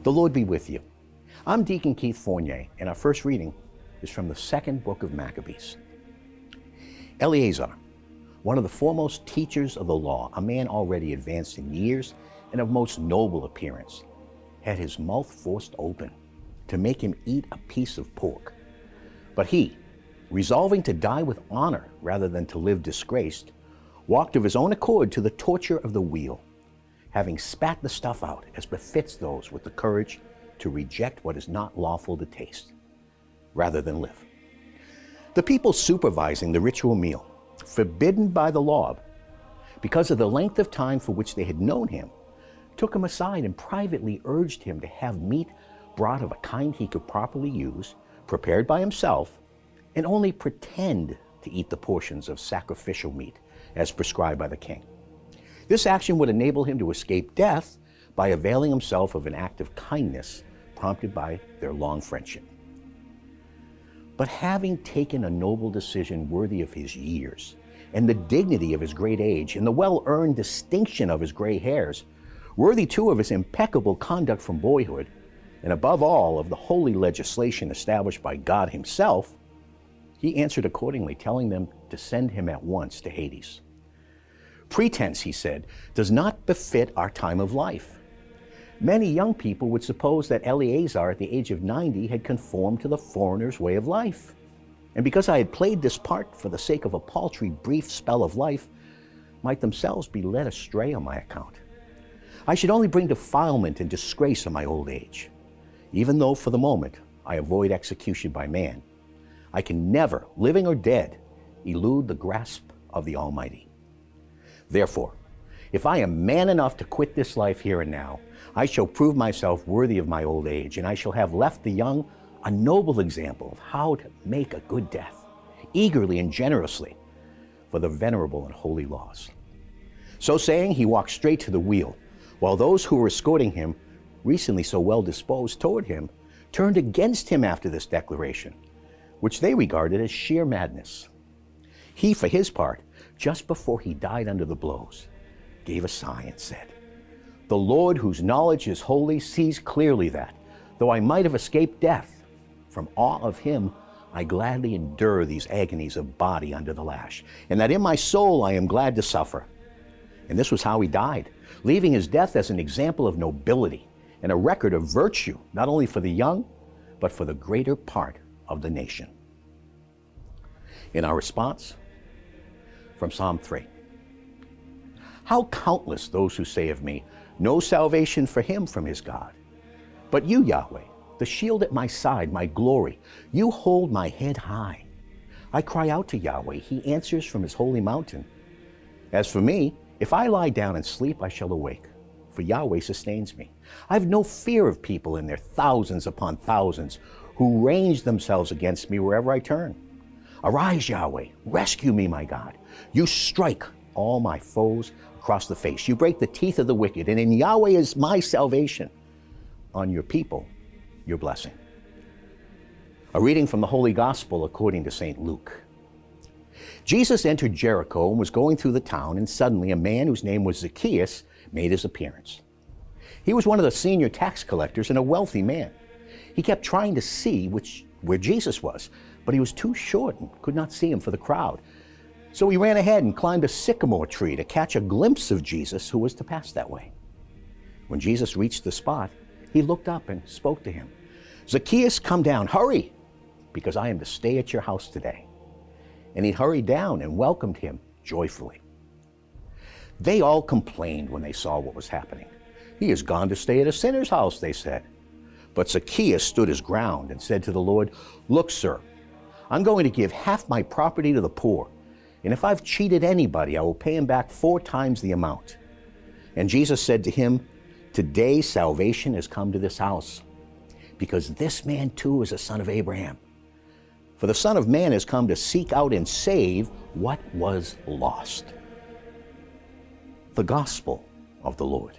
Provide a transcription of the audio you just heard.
The Lord be with you. I'm Deacon Keith Fournier, and our first reading is from the second book of Maccabees. Eleazar, one of the foremost teachers of the law, a man already advanced in years and of most noble appearance, had his mouth forced open to make him eat a piece of pork. But he, resolving to die with honor rather than to live disgraced, walked of his own accord to the torture of the wheel, having spat the stuff out as befits those with the courage to reject what is not lawful to taste, rather than live. The people supervising the ritual meal, forbidden by the law, because of the length of time for which they had known him, took him aside and privately urged him to have meat brought of a kind he could properly use, prepared by himself, and only pretend to eat the portions of sacrificial meat as prescribed by the king. This action would enable him to escape death by availing himself of an act of kindness prompted by their long friendship. But having taken a noble decision worthy of his years, and the dignity of his great age, and the well-earned distinction of his gray hairs, worthy too of his impeccable conduct from boyhood, and above all of the holy legislation established by God himself, he answered accordingly, telling them to send him at once to Hades. Pretense, he said, does not befit our time of life. Many young people would suppose that Eleazar at the age of 90 had conformed to the foreigner's way of life. And because I had played this part for the sake of a paltry brief spell of life, might themselves be led astray on my account. I should only bring defilement and disgrace in my old age. Even though for the moment I avoid execution by man, I can never, living or dead, elude the grasp of the Almighty. Therefore, if I am man enough to quit this life here and now, I shall prove myself worthy of my old age, and I shall have left the young a noble example of how to make a good death, eagerly and generously, for the venerable and holy laws. So saying, he walked straight to the wheel, while those who were escorting him, recently so well disposed toward him, turned against him after this declaration, which they regarded as sheer madness. He, for his part, just before he died under the blows, gave a sigh and said, "The Lord, whose knowledge is holy, sees clearly that, though I might have escaped death, from awe of him I gladly endure these agonies of body under the lash, and that in my soul I am glad to suffer." And this was how he died, leaving his death as an example of nobility and a record of virtue, not only for the young, but for the greater part of the nation. In our response, from Psalm 3. How countless those who say of me, "No salvation for him from his God." But you, Yahweh, the shield at my side, my glory, you hold my head high. I cry out to Yahweh, he answers from his holy mountain. As for me, if I lie down and sleep, I shall awake, for Yahweh sustains me. I have no fear of people in their thousands upon thousands who range themselves against me wherever I turn. Arise, Yahweh, rescue me, my God. You strike all my foes across the face. You break the teeth of the wicked, and in Yahweh is my salvation. On your people, your blessing. A reading from the Holy Gospel according to St. Luke. Jesus entered Jericho and was going through the town, and suddenly a man whose name was Zacchaeus made his appearance. He was one of the senior tax collectors and a wealthy man. He kept trying to see where Jesus was, but he was too short and could not see him for the crowd. So he ran ahead and climbed a sycamore tree to catch a glimpse of Jesus, who was to pass that way. When Jesus reached the spot, he looked up and spoke to him. "Zacchaeus, come down, hurry, because I am to stay at your house today." And he hurried down and welcomed him joyfully. They all complained when they saw what was happening. "He has gone to stay at a sinner's house," they said. But Zacchaeus stood his ground and said to the Lord, "Look, sir, I'm going to give half my property to the poor, and if I've cheated anybody, I will pay him back 4 times the amount." And Jesus said to him, "Today salvation has come to this house, because this man too is a son of Abraham. For the Son of Man has come to seek out and save what was lost." The Gospel of the Lord.